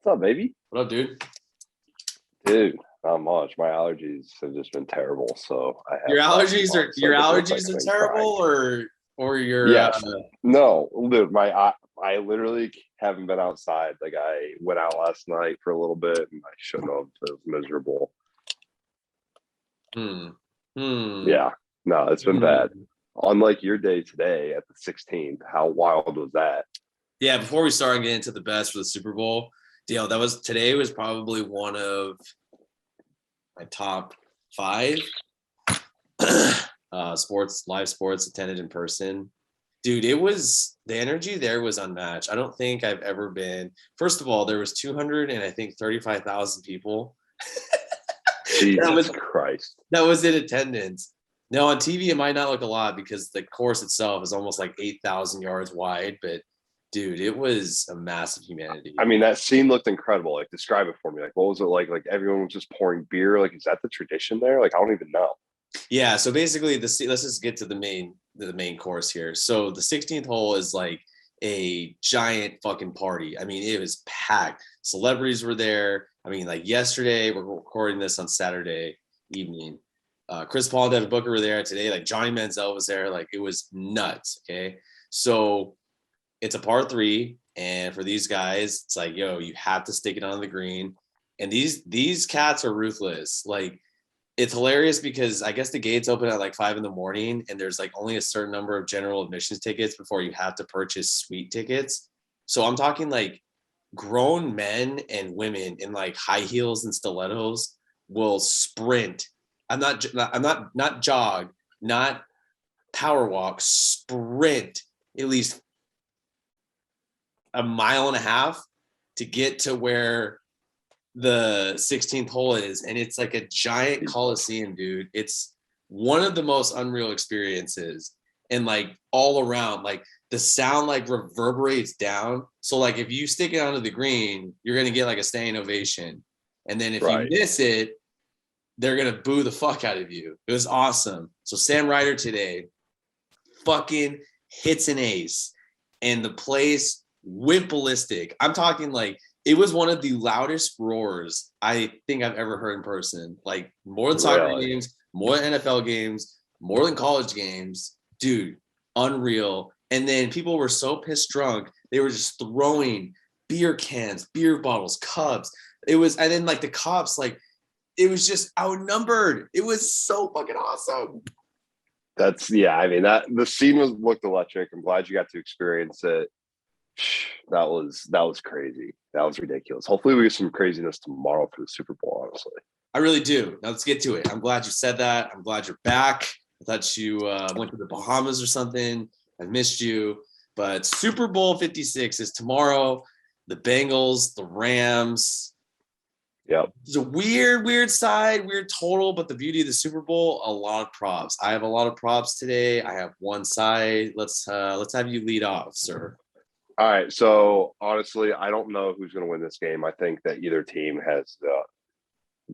What's up, baby? What up, dude? Dude, not much. My allergies have just been terrible. So I have Your allergies are crying. terrible, or your Yes. No, dude. I literally haven't been outside. Like I went out last night for a little bit, and I shouldn't have. It was miserable. Yeah. No, it's been bad. Unlike your day today at the 16th, how wild was that? Yeah. Before we start getting into the best for the Super Bowl, today was probably one of my top 5 live sports attended in person. Dude, the energy there was unmatched. I don't think I've ever been. First of all, there was 35,000 people. Jesus Christ. That was in attendance. Now on TV, it might not look a lot because the course itself is almost like 8,000 yards wide, but dude, it was a massive humanity. I mean, that scene looked incredible. Like, describe it for me. Like, what was it like? Like, everyone was just pouring beer. Like, is that the tradition there? Like, I don't even know. Yeah. So basically, let's just get to the main course here. So the 16th hole is like a giant fucking party. I mean, it was packed. Celebrities were there. I mean, like yesterday, we're recording this on Saturday evening. Chris Paul and Devin Booker were there today. Like Johnny Manziel was there. Like it was nuts. Okay. So it's a par 3. And for these guys, it's like, yo, you have to stick it on the green. And these cats are ruthless. Like it's hilarious because I guess the gates open at like 5 a.m. and there's like only a certain number of general admissions tickets before you have to purchase suite tickets. So I'm talking like grown men and women in like high heels and stilettos will sprint. Not jog, not power walk, sprint at least a mile and a half to get to where the 16th hole is. And it's like a giant coliseum, dude. It's one of the most unreal experiences. And like all around, like the sound like reverberates down. So like if you stick it onto the green, you're going to get like a standing ovation. And then if you miss it, they're going to boo the fuck out of you. It was awesome. So Sam Ryder today fucking hits an ace and the place went ballistic. I'm talking like it was one of the loudest roars I think I've ever heard in person. Like more than soccer games, more than NFL games, more than college games. Dude, unreal. And then people were so pissed drunk, they were just throwing beer cans, beer bottles, cups. And then like the cops, like it was just outnumbered. It was so fucking awesome. I mean, the scene looked electric. I'm glad you got to experience it. That was crazy. That was ridiculous. Hopefully we get some craziness tomorrow for the Super Bowl, honestly. I really do. Now let's get to it. I'm glad you said that. I'm glad you're back. I thought you went to the Bahamas or something. I missed you. But Super Bowl 56 is tomorrow. The Bengals, the Rams. Yep. It's a weird total, but the beauty of the Super Bowl, a lot of props. I have a lot of props today. I have one side. Let's have you lead off, sir. All right. So honestly, I don't know who's going to win this game. I think that either team has the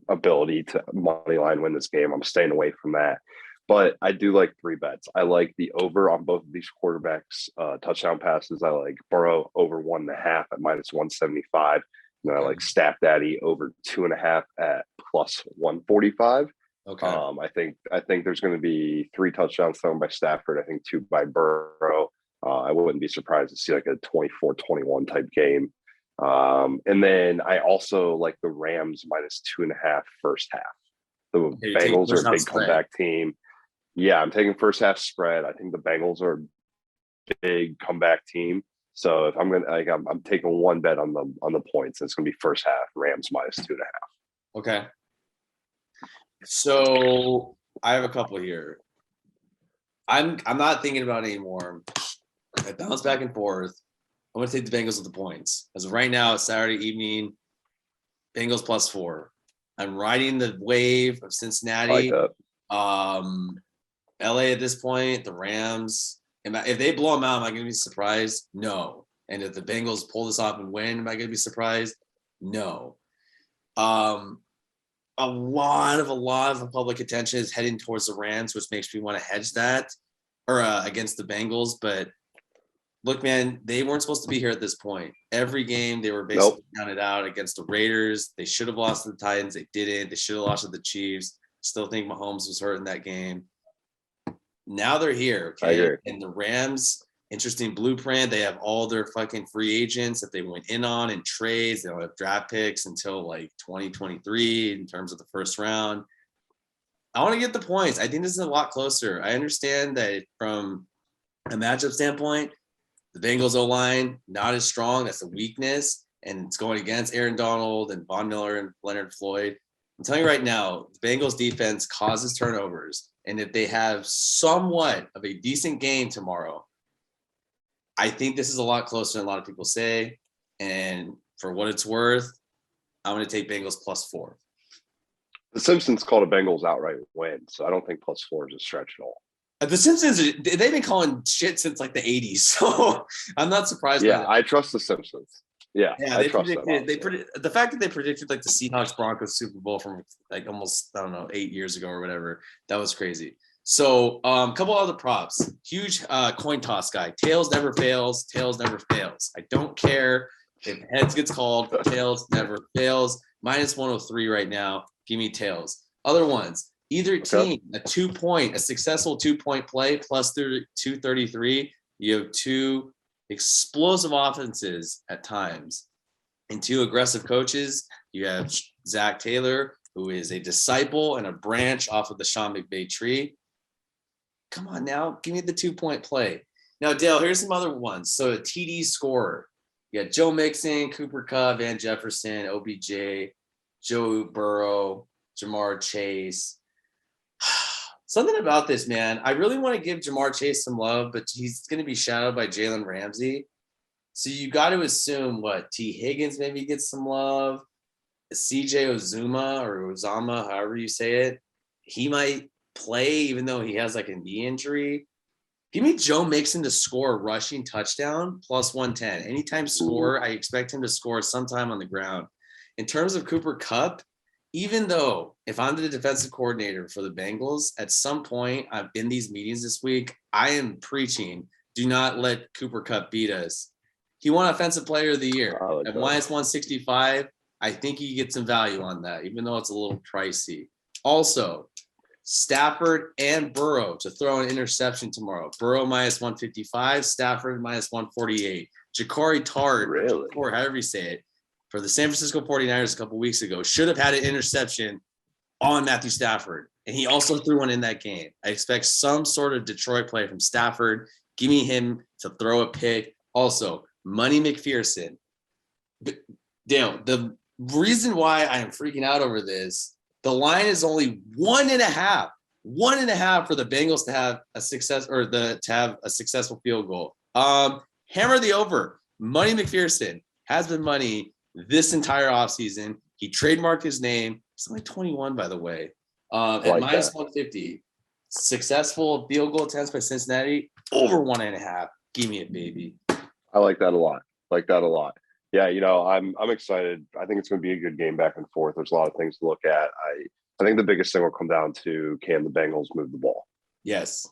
ability to money line win this game. I'm staying away from that. But I do like 3 bets. I like the over on both of these quarterbacks touchdown passes. I like Burrow over 1.5 at -175. And I like StaffDaddy over 2.5 at +145. Okay. I think there's going to be 3 touchdowns thrown by Stafford. I think 2 by Burrow. I wouldn't be surprised to see like a 24-21 type game. And then I also like the Rams -2.5 first half. The Bengals are a big comeback team. Yeah, I'm taking first half spread. I think the Bengals are a big comeback team. So if I'm gonna I'm taking one bet on the points. It's gonna be first half Rams -2.5. Okay. So I have a couple here. I'm not thinking about it anymore. I bounce back and forth. I'm going to take the Bengals with the points. As of right now, it's Saturday evening, Bengals +4. I'm riding the wave of Cincinnati. I like LA at this point, the Rams. If they blow them out, am I going to be surprised? No. And if the Bengals pull this off and win, am I going to be surprised? No. A lot of public attention is heading towards the Rams, which makes me want to hedge that or against the Bengals. But look, man, they weren't supposed to be here at this point. Every game they were basically counted out against the Raiders. They should have lost to the Titans. They didn't. They should have lost to the Chiefs. Still think Mahomes was hurt in that game. Now they're here, okay? And the Rams, interesting blueprint. They have all their fucking free agents that they went in on in trades. They don't have draft picks until like 2023 in terms of the first round. I want to get the points. I think this is a lot closer. I understand that from a matchup standpoint, the Bengals O-line, not as strong. That's a weakness. And it's going against Aaron Donald and Von Miller and Leonard Floyd. I'm telling you right now, the Bengals defense causes turnovers. And if they have somewhat of a decent game tomorrow, I think this is a lot closer than a lot of people say. And for what it's worth, I'm going to take Bengals +4. The Simpsons called a Bengals outright win, so I don't think +4 is a stretch at all. The Simpsons, they've been calling shit since like the 80s, so I'm not surprised. Yeah, I trust the Simpsons. Yeah, I trust them. The fact that they predicted like the Seahawks Broncos Super Bowl from like almost, I don't know, 8 years ago or whatever, that was crazy. So a couple other props. Huge coin toss guy. Tails never fails. Tails never fails. I don't care if heads gets called. Tails never fails. -103 right now. Give me tails. Other ones. Either team, a successful 2-point play plus 233. You have two explosive offenses at times and two aggressive coaches. You have Zach Taylor, who is a disciple and a branch off of the Sean McVay tree. Come on now, give me the 2-point play. Now, Dale, here's some other ones. So a TD scorer. You got Joe Mixon, Cooper Kupp, Van Jefferson, OBJ, Joe Burrow, Jamar Chase. Something about this, man. I really want to give Jamar Chase some love, but he's going to be shadowed by Jalen Ramsey. So you got to assume T. Higgins maybe gets some love. CJ Uzama, however you say it, he might play even though he has like a knee injury. Give me Joe Mixon to score a rushing touchdown +110. Anytime score, I expect him to score sometime on the ground. In terms of Cooper Kupp, even though if I'm the defensive coordinator for the Bengals, at some point in these meetings this week, I am preaching, do not let Cooper Kupp beat us. He won Offensive Player of the Year. At -165, I think you get some value on that, even though it's a little pricey. Also, Stafford and Burrow to throw an interception tomorrow. Burrow -155, Stafford -148. Ja'Cory Tart, or however you say it, for the San Francisco 49ers a couple weeks ago, should have had an interception on Matthew Stafford. And he also threw one in that game. I expect some sort of Detroit play from Stafford. Give me him to throw a pick. Also, Money McPherson. Dale, the reason why I am freaking out over this, the line is only 1.5. 1.5 for the Bengals to have a success or to have a successful field goal. Hammer the over. Money McPherson has been money this entire offseason. He trademarked his name. He's only 21, by the way. At -150. Successful field goal attempts by Cincinnati over 1.5. Give me it, baby. I like that a lot. Yeah, I'm excited. I think it's going to be a good game back and forth. There's a lot of things to look at. I think the biggest thing will come down to, can the Bengals move the ball? Yes.